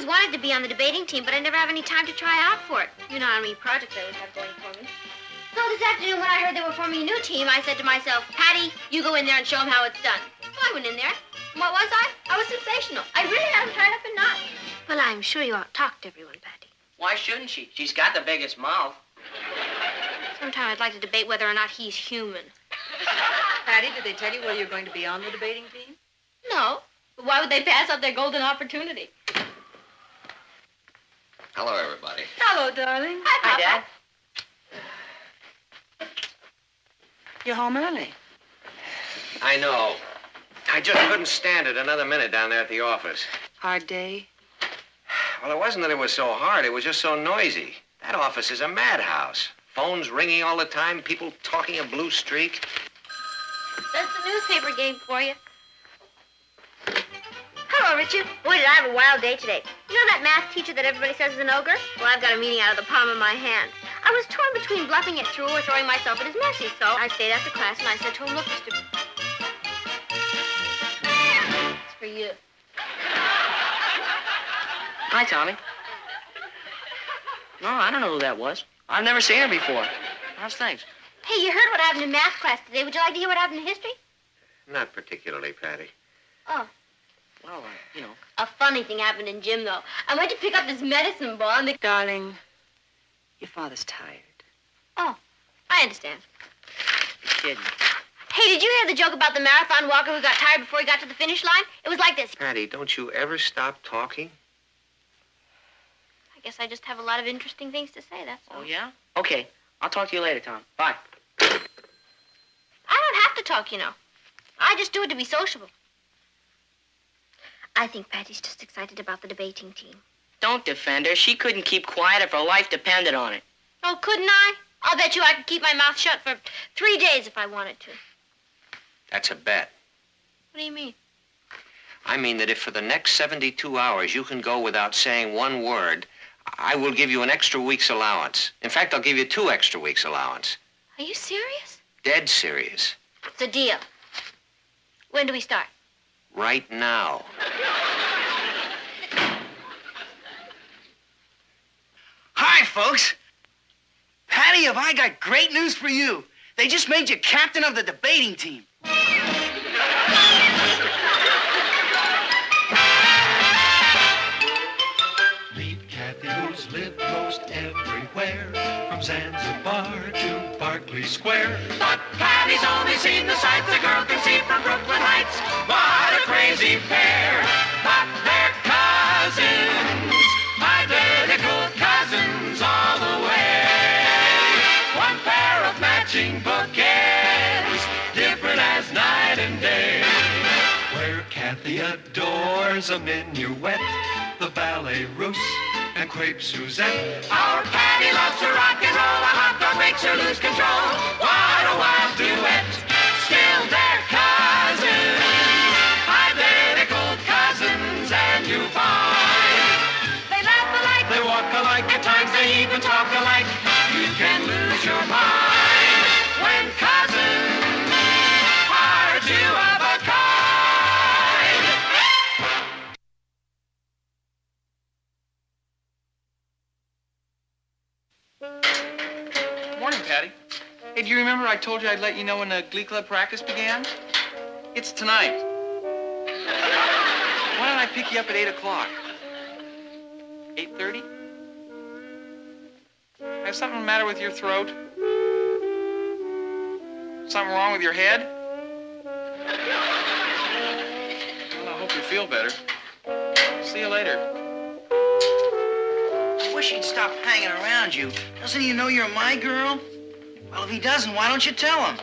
always wanted to be on the debating team, but I never have any time to try out for it. You know how many projects I always have going for me. So this afternoon, when I heard they were forming a new team, I said to myself, Patty, you go in there and show them how it's done. So I went in there. And what was I? I was sensational. I really had them tied up in knots. Well, I'm sure you ought to talk to everyone, Patty. Why shouldn't she? She's got the biggest mouth. Sometime I'd like to debate whether or not he's human. Patty, did they tell you whether you're going to be on the debating team? No. But why would they pass up their golden opportunity? Hello, everybody. Hello, darling. Hi, Papa. Dad. You're home early. I know. I just couldn't stand it another minute down there at the office. Hard day? Well, it wasn't that it was so hard. It was just so noisy. That office is a madhouse. Phones ringing all the time, people talking a blue streak. That's the newspaper game for you. Hello, Richard. Boy, did I have a wild day today. You know that math teacher that everybody says is an ogre? Well, I've got a meeting out of the palm of my hand. I was torn between bluffing it through or throwing myself at his mercy, so I stayed after class and I said to him, look, Mr. It's for you. Hi, Tommy. No, I don't know who that was. I've never seen her before. How's things? Hey, you heard what happened in math class today. Would you like to hear what happened in history? Not particularly, Patty. Oh. Well, you know. A funny thing happened in gym, though. I went to pick up this medicine ball and the... Darling, your father's tired. Oh, I understand. You're kidding. Hey, did you hear the joke about the marathon walker who got tired before he got to the finish line? It was like this. Patty, don't you ever stop talking? I guess I just have a lot of interesting things to say, that's all. Oh, yeah? Okay. I'll talk to you later, Tom. Bye. I don't have to talk, you know. I just do it to be sociable. I think Patty's just excited about the debating team. Don't defend her. She couldn't keep quiet if her life depended on it. Oh, couldn't I? I'll bet you I could keep my mouth shut for 3 days if I wanted to. That's a bet. What do you mean? I mean that if for the next 72 hours you can go without saying one word, I will give you an extra week's allowance. In fact, I'll give you 2 extra weeks' allowance. Are you serious? Dead serious. It's a deal. When do we start? Right now. Hi, folks. Patty, have I got great news for you. They just made you captain of the debating team. Meet Kathy, who's lived most everywhere, from Zanzibar to Berkeley Square. But Patty's only seen the sights a girl can see from Brooklyn Heights. What a crazy pair! But they're cousins, identical cousins all the way. One pair of matching bookends, different as night and day. Where Kathy adores a minuet, the ballet russe, and crepe Suzette. Our Patty loves to rock and roll. A hot dog makes her lose control. What a wild duet. Still they're cousins, identical cousins, and you find they laugh alike, they walk alike, at times they even talk alike. You can lose your mind when cousins are 2 of a kind. Morning, Patty. Hey, do you remember I told you I'd let you know when the Glee Club practice began? It's tonight. Why don't I pick you up at 8 o'clock? 8:30? Has something the matter with your throat? Something wrong with your head? Well, I hope you feel better. See you later. I wish he'd stop hanging around you. Doesn't he know you're my girl? Well, if he doesn't, why don't you tell him?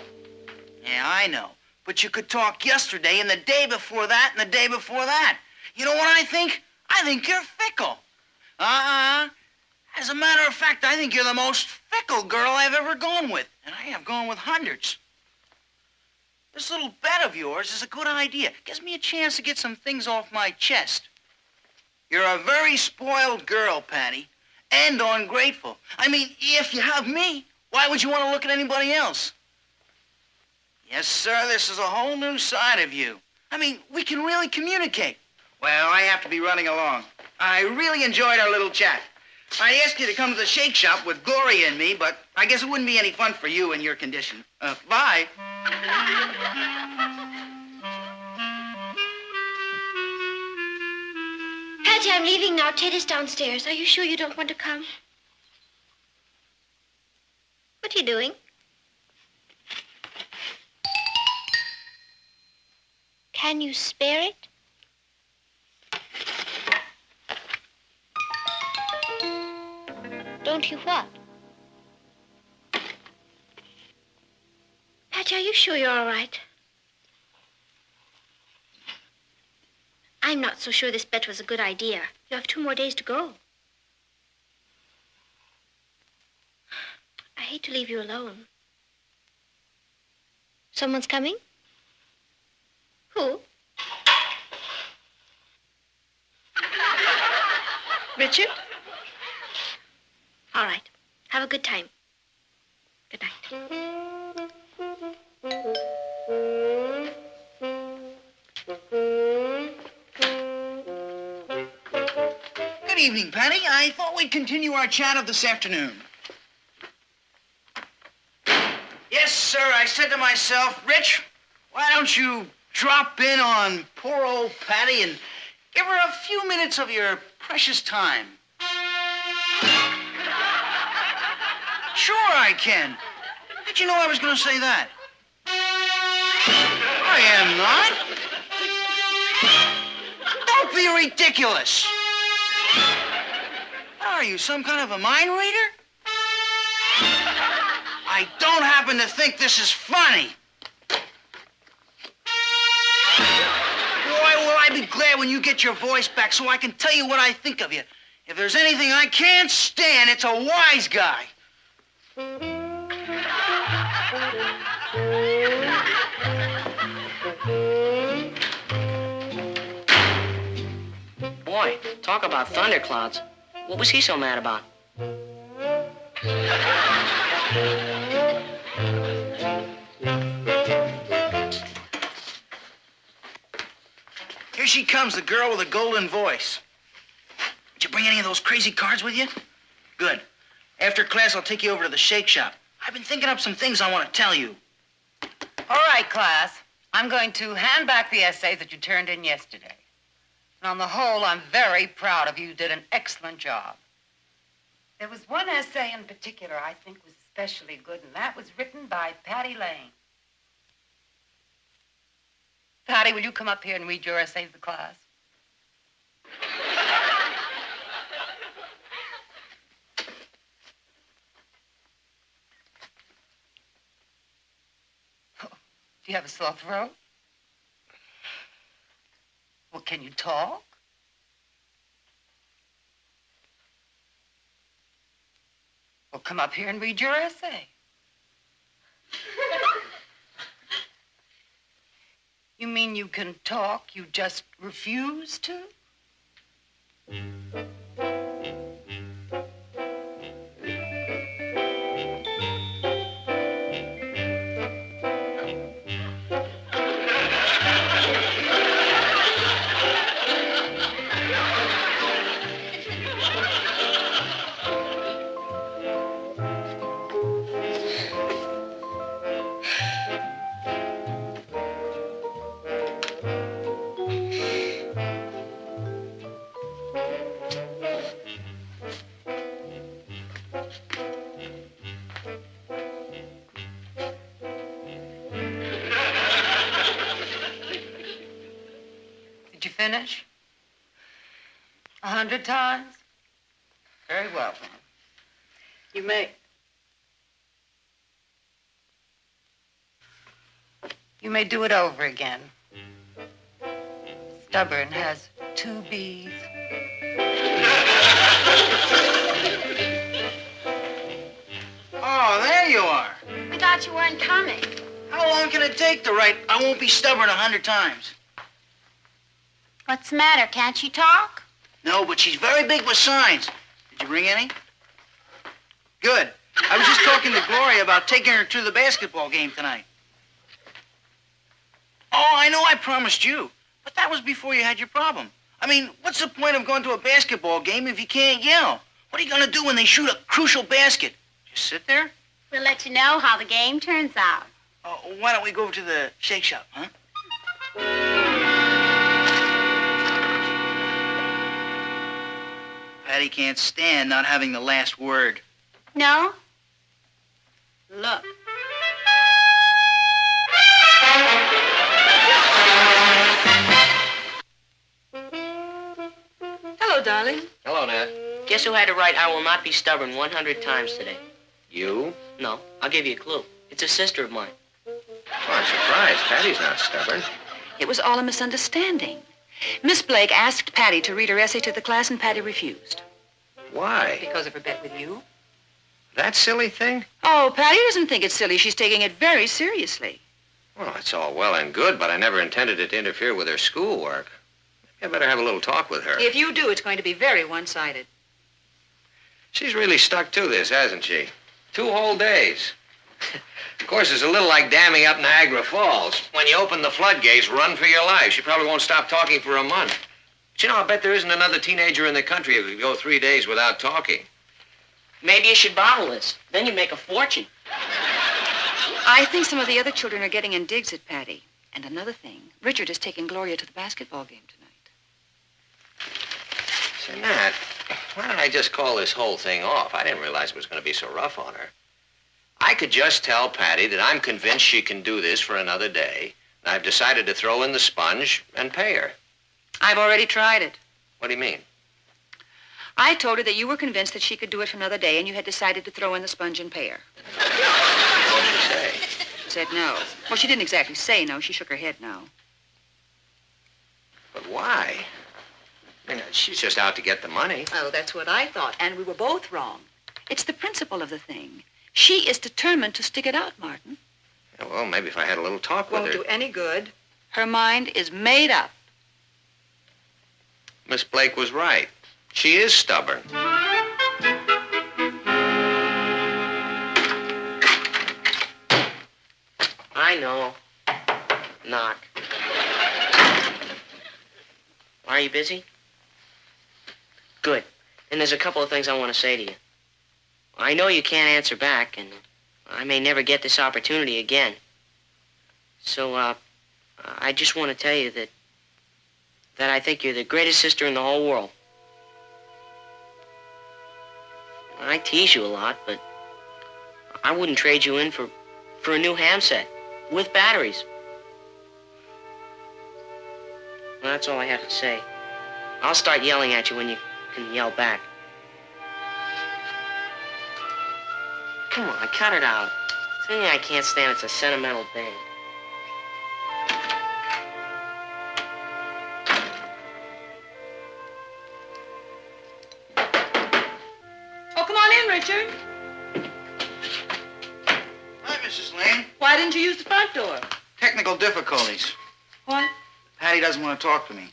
Yeah, I know. But you could talk yesterday and the day before that and the day before that. You know what I think? I think you're fickle. As a matter of fact, I think you're the most fickle girl I've ever gone with. And I have gone with hundreds. This little bet of yours is a good idea. Gives me a chance to get some things off my chest. You're a very spoiled girl, Patty, and ungrateful. I mean, if you have me, why would you want to look at anybody else? Yes, sir, this is a whole new side of you. I mean, we can really communicate. Well, I have to be running along. I really enjoyed our little chat. I asked you to come to the shake shop with Gloria and me, but I guess it wouldn't be any fun for you in your condition. Bye. Patty, I'm leaving now. Ted is downstairs. Are you sure you don't want to come? What are you doing? Can you spare it? Don't you what? Patty, are you sure you're all right? I'm not so sure this bet was a good idea. You have 2 more days to go. I hate to leave you alone. Someone's coming? Who? Richard? All right. Have a good time. Good night. Good evening, Patty. I thought we'd continue our chat of this afternoon. Yes, sir, I said to myself, Rich, why don't you drop in on poor old Patty and give her a few minutes of your precious time? Sure I can. How'd you know I was going to say that? I am not. Don't be ridiculous. Are you, some kind of a mind reader? I don't happen to think this is funny. Boy, will I be glad when you get your voice back so I can tell you what I think of you. If there's anything I can't stand, it's a wise guy. Boy, talk about thunderclouds. What was he so mad about? Here she comes, the girl with the golden voice. Did you bring any of those crazy cards with you? Good. After class, I'll take you over to the shake shop. I've been thinking up some things I want to tell you. All right, class. I'm going to hand back the essays that you turned in yesterday. And on the whole, I'm very proud of you. You did an excellent job. There was one essay in particular I think was especially good, and that was written by Patty Lane. Patty, will you come up here and read your essay to the class? Oh, do you have a sore throat? Well, can you talk? Well, come up here and read your essay. You mean you can talk, you just refuse to? Did you finish? 100 times? Very well, then. You may do it over again. Stubborn has 2 B's. Oh, there you are. We thought you weren't coming. How long can it take to write I won't be stubborn 100 times? What's the matter? Can't she talk? No, but she's very big with signs. Did you bring any? Good. I was just talking to Gloria about taking her to the basketball game tonight. Oh, I know I promised you, but that was before you had your problem. I mean, what's the point of going to a basketball game if you can't yell? What are you going to do when they shoot a crucial basket? Just sit there? We'll let you know how the game turns out. Why don't we go over to the shake shop, huh? Patty can't stand not having the last word. No? Look. Hello, darling. Hello, Ned. Guess who had to write "I will not be stubborn" 100 times today? You? No, I'll give you a clue. It's a sister of mine. Oh, I'm surprised. Patty's not stubborn. It was all a misunderstanding. Miss Blake asked Patty to read her essay to the class, and Patty refused. Why? Because of her bet with you. That silly thing? Oh, Patty doesn't think it's silly. She's taking it very seriously. Well, it's all well and good, but I never intended it to interfere with her schoolwork. Maybe I better have a little talk with her. If you do, it's going to be very one-sided. She's really stuck to this, hasn't she? 2 whole days. Of course, it's a little like damming up Niagara Falls. When you open the floodgates, run for your life. She probably won't stop talking for a month. But you know, I bet there isn't another teenager in the country who could go 3 days without talking. Maybe you should bottle this. Then you'd make a fortune. I think some of the other children are getting in digs at Patty. And another thing, Richard is taking Gloria to the basketball game tonight. Say, Nat, why don't I just call this whole thing off? I didn't realize it was going to be so rough on her. I could just tell Patty that I'm convinced she can do this for another day. And I've decided to throw in the sponge and pay her. I've already tried it. What do you mean? I told her that you were convinced that she could do it for another day, and you had decided to throw in the sponge and pay her. What did she say? She said no. Well, she didn't exactly say no. She shook her head no. But why? I mean, she's just out to get the money. Oh, that's what I thought, and we were both wrong. It's the principle of the thing. She is determined to stick it out, Martin. Yeah, well, maybe if I had a little talk with Won't her. do any good. Her mind is made up. Miss Blake was right. She is stubborn. I know. Knock. Are you busy? Good. And there's a couple of things I want to say to you. I know you can't answer back, and I may never get this opportunity again. So, I just want to tell you that I think you're the greatest sister in the whole world. I tease you a lot, but I wouldn't trade you in for a new ham set with batteries. Well, that's all I have to say. I'll start yelling at you when you can yell back. Come on, cut it out. The thing I can't stand is a sentimental thing. Oh, come on in, Richard. Hi, Mrs. Lane. Why didn't you use the front door? Technical difficulties. What? Patty doesn't want to talk to me.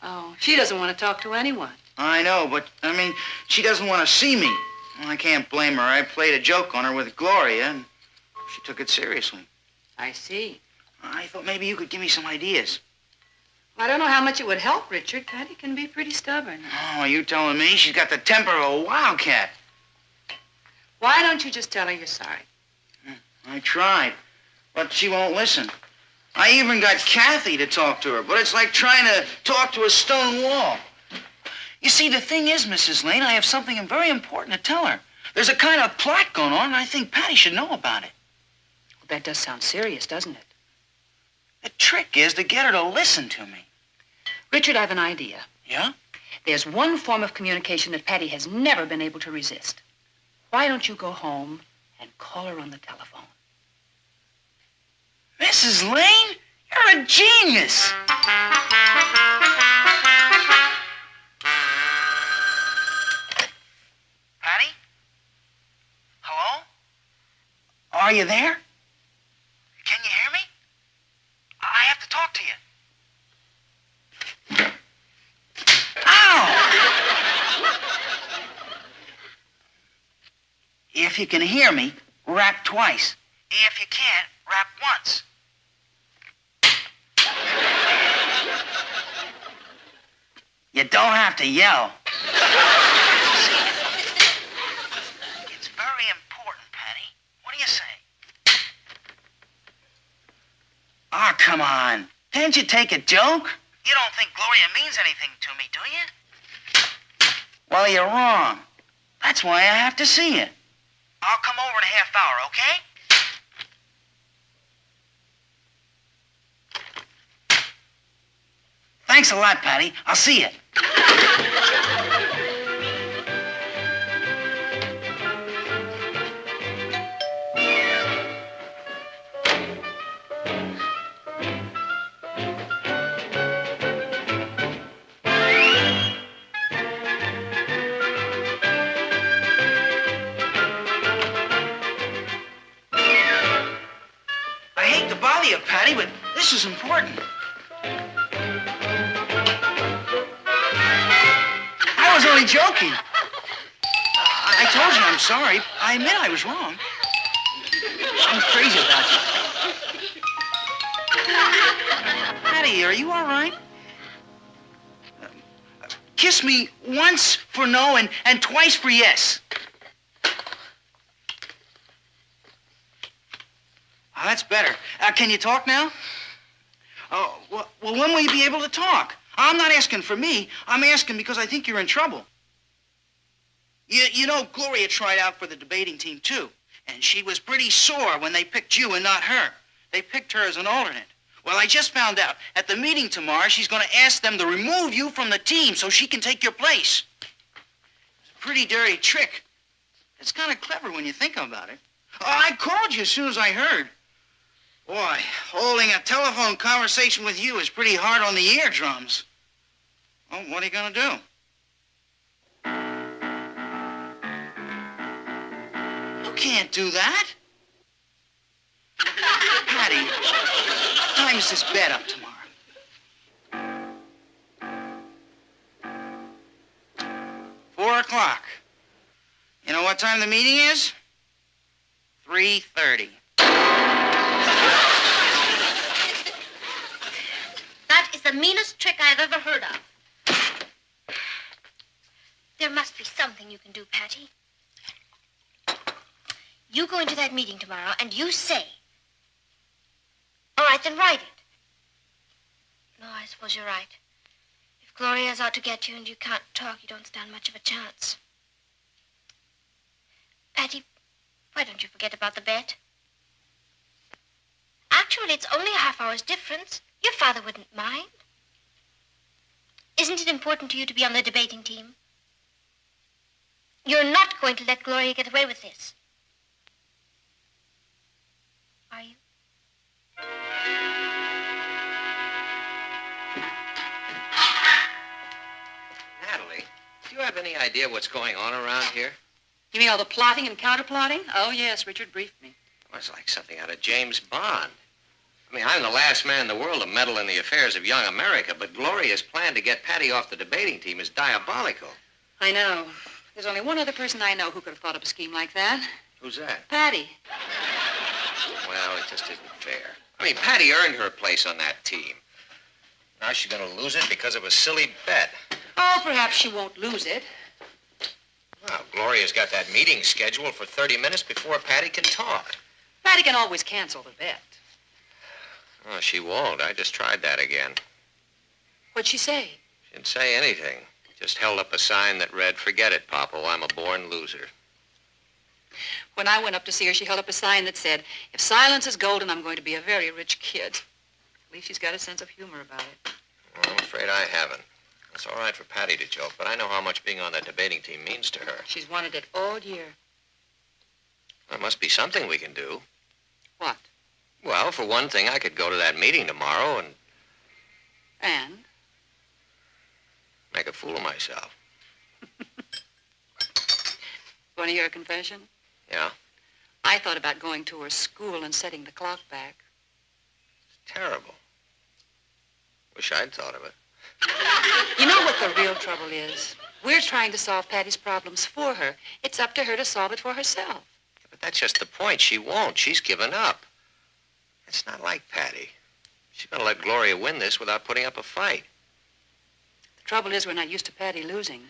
Oh, she doesn't want to talk to anyone. I know, but, I mean, she doesn't want to see me. Well, I can't blame her. I played a joke on her with Gloria, and she took it seriously. I see. I thought maybe you could give me some ideas. I don't know how much it would help, Richard. Patty can be pretty stubborn. Oh, are you telling me? She's got the temper of a wildcat. Why don't you just tell her you're sorry? I tried, but she won't listen. I even got Kathy to talk to her, but it's like trying to talk to a stone wall. You see, the thing is, Mrs. Lane, I have something very important to tell her. There's a kind of plot going on, and I think Patty should know about it. Well, that does sound serious, doesn't it? The trick is to get her to listen to me. Richard, I have an idea. Yeah? There's one form of communication that Patty has never been able to resist. Why don't you go home and call her on the telephone? Mrs. Lane, you're a genius. Patty? Hello? Are you there? Can you hear me? I have to talk to you. Ow! If you can hear me, rap twice. If you can't, rap once. You don't have to yell. It's very important, Patty. What do you say? Oh, come on. Can't you take a joke? You don't think Gloria means anything to me, do you? Well, you're wrong. That's why I have to see you. I'll come over in a half hour, okay? Thanks a lot, Patty. I'll see you. I hate to bother you, Patty, but this is important. I was only joking. I told you I'm sorry. I admit I was wrong. I'm crazy about you. Patty, are you all right? Kiss me once for no and twice for yes. Oh, that's better. Can you talk now? Oh, well, when will you be able to talk? I'm not asking for me. I'm asking because I think you're in trouble. You know, Gloria tried out for the debating team, too. And she was pretty sore when they picked you and not her. They picked her as an alternate. Well, I just found out. At the meeting tomorrow, she's going to ask them to remove you from the team so she can take your place. It's a pretty dirty trick. It's kind of clever when you think about it. Oh, I called you as soon as I heard. Boy, holding a telephone conversation with you is pretty hard on the eardrums. Well, what are you going to do? You can't do that. Patty, what time is this bed up tomorrow? 4 o'clock. You know what time the meeting is? 3:30. That is the meanest trick I've ever heard of. There must be something you can do, Patty. You go into that meeting tomorrow and you say. All right, then write it. No, I suppose you're right. If Gloria's out to get you and you can't talk, you don't stand much of a chance. Patty, why don't you forget about the bet? Actually, it's only a half-hour's difference. Your father wouldn't mind. Isn't it important to you to be on the debating team? You're not going to let Gloria get away with this. Are you? Natalie, do you have any idea what's going on around here? You mean all the plotting and counterplotting? Oh, yes, Richard briefed me. Well, it's like something out of James Bond. I mean, I'm the last man in the world to meddle in the affairs of young America, but Gloria's plan to get Patty off the debating team is diabolical. I know. There's only one other person I know who could have thought up a scheme like that. Who's that? Patty. Well, it just isn't fair. I mean, Patty earned her place on that team. Now she's going to lose it because of a silly bet. Oh, perhaps she won't lose it. Well, Gloria's got that meeting scheduled for 30 minutes before Patty can talk. Patty can always cancel the bet. Oh, she won't. I just tried that again. What'd she say? She didn't say anything. Just held up a sign that read, "Forget it, Popo. I'm a born loser." When I went up to see her, she held up a sign that said, "If silence is golden, I'm going to be a very rich kid." At least she's got a sense of humor about it. Well, I'm afraid I haven't. It's all right for Patty to joke, but I know how much being on that debating team means to her. She's wanted it all year. There must be something we can do. What? Well, for one thing, I could go to that meeting tomorrow and And? make a fool of myself. Want to hear a confession? Yeah? I thought about going to her school and setting the clock back. It's terrible. Wish I'd thought of it. You know what the real trouble is? We're trying to solve Patty's problems for her. It's up to her to solve it for herself. But that's just the point. She won't. She's given up. It's not like Patty. She's going to let Gloria win this without putting up a fight. Trouble is, we're not used to Patty losing.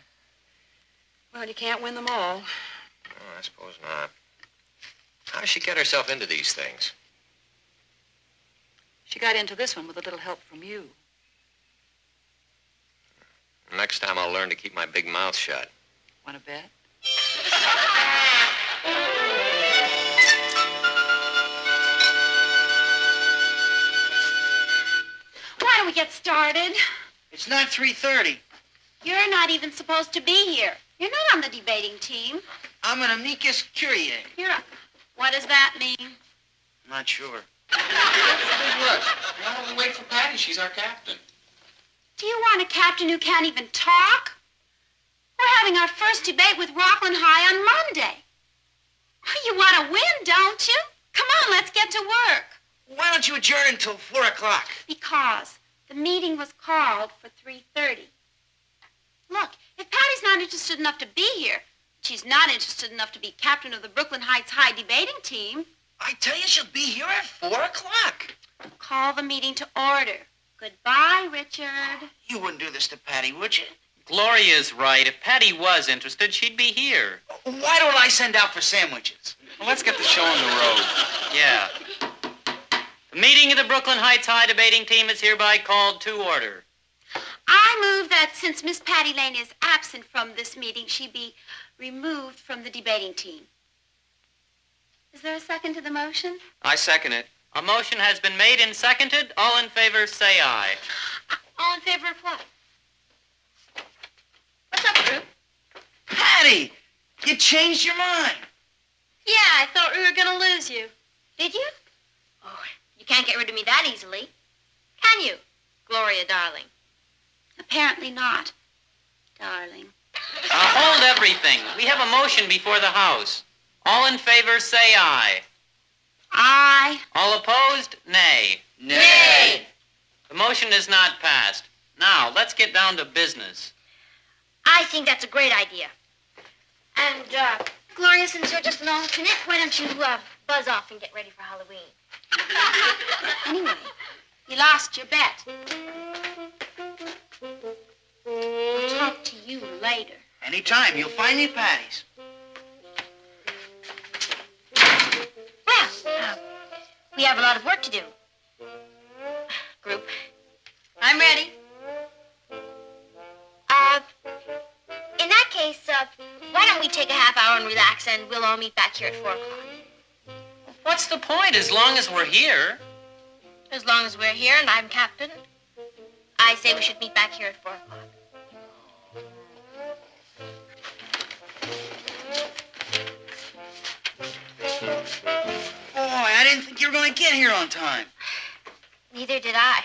Well, you can't win them all. Oh, I suppose not. How does she get herself into these things? She got into this one with a little help from you. Next time I'll learn to keep my big mouth shut. Want to bet? Why don't we get started? It's not 3:30. You're not even supposed to be here. You're not on the debating team. I'm an amicus curiae. What does that mean? I'm not sure. Hey, look. Why don't we wait for Patty? She's our captain. Do you want a captain who can't even talk? We're having our first debate with Rockland High on Monday. You want to win, don't you? Come on, let's get to work. Why don't you adjourn until 4 o'clock? Because the meeting was called for 3:30. Look, if Patty's not interested enough to be here, she's not interested enough to be captain of the Brooklyn Heights High debating team. I tell you, she'll be here at 4 o'clock. Call the meeting to order. Goodbye, Richard. You wouldn't do this to Patty, would you? Gloria's right. If Patty was interested, she'd be here. Why don't I send out for sandwiches? Well, let's get the show on the road. Yeah. The meeting of the Brooklyn Heights High debating team is hereby called to order. I move that since Miss Patty Lane is absent from this meeting, she be removed from the debating team. Is there a second to the motion? I second it. A motion has been made and seconded. All in favor, say aye. All in favor of what? What's up, group? Patty, you changed your mind. Yeah, I thought we were going to lose you. Did you? Oh, you can't get rid of me that easily. Can you, Gloria, darling? Apparently not, darling. Hold everything. We have a motion before the House. All in favor, say aye. Aye. All opposed, nay. Nay. The motion is not passed. Now, let's get down to business. I think that's a great idea. And, Gloria, since you're just an alternate, why don't you, buzz off and get ready for Halloween? Anyway, you lost your bet. I'll talk to you later. Anytime, you'll find me at Patty's. Well, we have a lot of work to do. Group, I'm ready. In that case, why don't we take a half hour and relax, and we'll all meet back here at 4 o'clock. What's the point as long as we're here? As long as we're here and I'm captain, I say we should meet back here at 4 o'clock. Boy, I didn't think you were going to get here on time. Neither did I.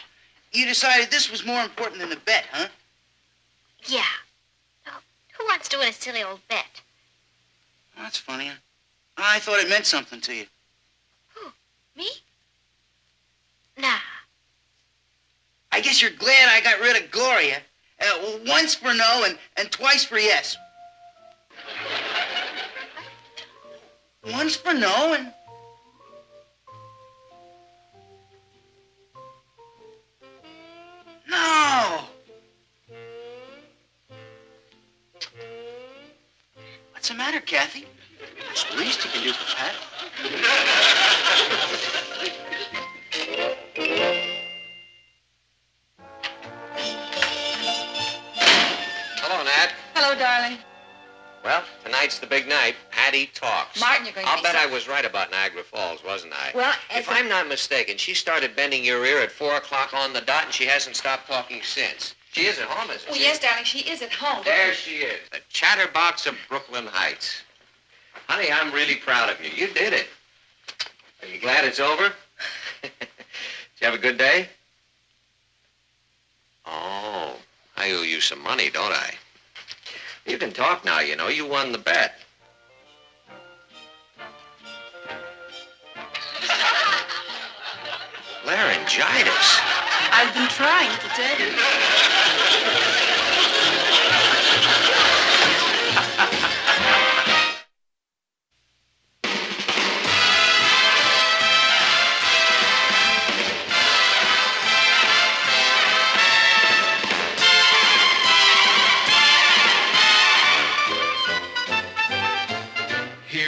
You decided this was more important than the bet, huh? Yeah. Oh, who wants to win a silly old bet? Well, that's funny. I thought it meant something to you. Who? Me? Nah. I guess you're glad I got rid of Gloria. Once for no and twice for yes. Once for no and... No! What's the matter, Kathy? That's the least you can do for Pat. Hello, Nat. Hello, darling. Well, tonight's the big night. Patty talks. Martin, you're going to I'll be bet so- I was right about Niagara Falls, wasn't I? Well, if I'm not mistaken, she started bending your ear at 4 o'clock on the dot, and she hasn't stopped talking since. She is at home, isn't Oh, she? yes, darling, she is at home. There she is, the Chatterbox of Brooklyn Heights. Honey, I'm really proud of you. You did it. Are you glad it's over? Did you have a good day? Oh, I owe you some money, don't I? You can talk now, you know. You won the bet. Laryngitis. I've been trying to tell you.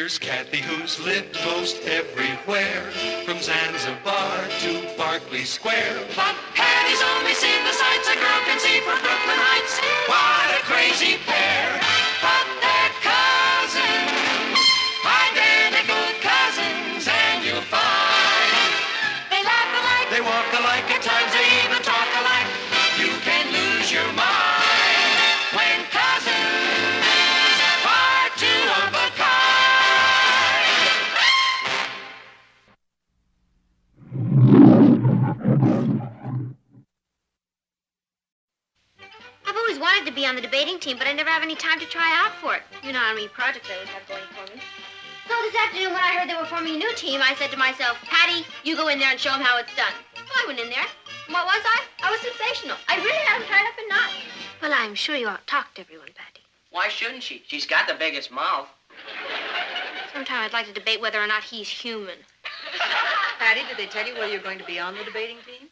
Here's Kathy, who's lived most everywhere, from Zanzibar to Berkeley Square. But Patty's only seen the sights a girl can see from Brooklyn Heights. What a crazy pair! But they're cousins, identical cousins, and you'll find they laugh alike, they walk alike, at times they even talk alike. You can lose your mind when cousins are two of a kind. I've always wanted to be on the debating team, but I never have any time to try out for it. You know how many projects I always have going for me. So this afternoon when I heard they were forming a new team, I said to myself, Patty, you go in there and show them how it's done. So I went in there. And what was I? I was sensational. I really had them tied up in knots. Well, I'm sure you out-talked everyone, Patty. Why shouldn't she? She's got the biggest mouth. Sometime I'd like to debate whether or not he's human. Patty, did they tell you whether you're going to be on the debating team?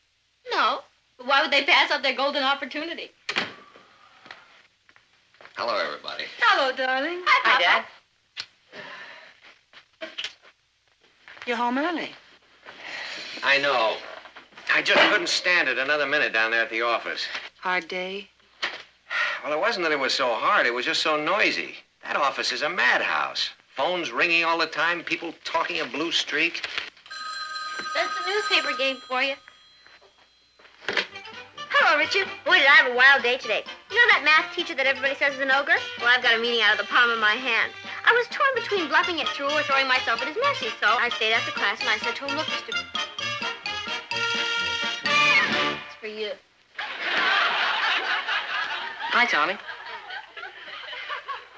No. But why would they pass up their golden opportunity? Hello, everybody. Hello, darling. Hi, Papa. Dad. You're home early. I know. I just couldn't stand it another minute down there at the office. Hard day? Well, it wasn't that it was so hard. It was just so noisy. That office is a madhouse. Phones ringing all the time, people talking a blue streak. That's the newspaper game for you. Hello, Richard. Boy, did I have a wild day today. You know that math teacher that everybody says is an ogre? Well, I've got a meeting out of the palm of my hand. I was torn between bluffing it through or throwing myself at his mercy, so I stayed after class and I said to him, look, Mr. It's for you. Hi, Tommy.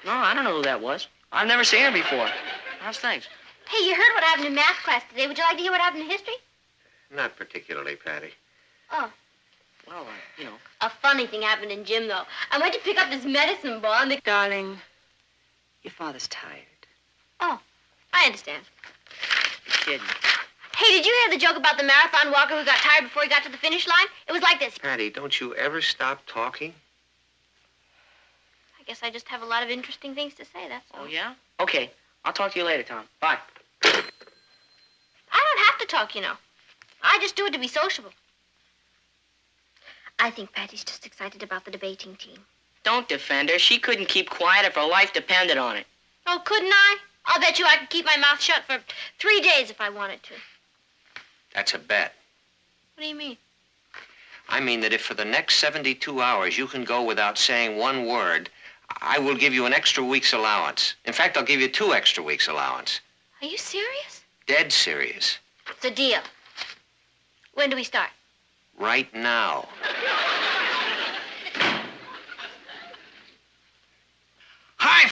No, I don't know who that was. I've never seen her before. How's things? Hey, you heard what happened in math class today. Would you like to hear what happened in history? Not particularly, Patty. Oh. Well, you know. A funny thing happened in gym, though. I went to pick up this medicine ball and the... Darling, your father's tired. Oh, I understand. You're kidding. Hey, did you hear the joke about the marathon walker who got tired before he got to the finish line? It was like this. Patty, don't you ever stop talking? I guess I just have a lot of interesting things to say, that's all. Oh, yeah? Okay. I'll talk to you later, Tom. Bye. I don't have to talk, you know. I just do it to be sociable. I think Patty's just excited about the debating team. Don't defend her. She couldn't keep quiet if her life depended on it. Oh, couldn't I? I'll bet you I could keep my mouth shut for 3 days if I wanted to. That's a bet. What do you mean? I mean that if for the next 72 hours you can go without saying one word, I will give you an extra week's allowance. In fact, I'll give you 2 extra weeks' allowance. Are you serious? Dead serious. It's a deal. When do we start? Right now.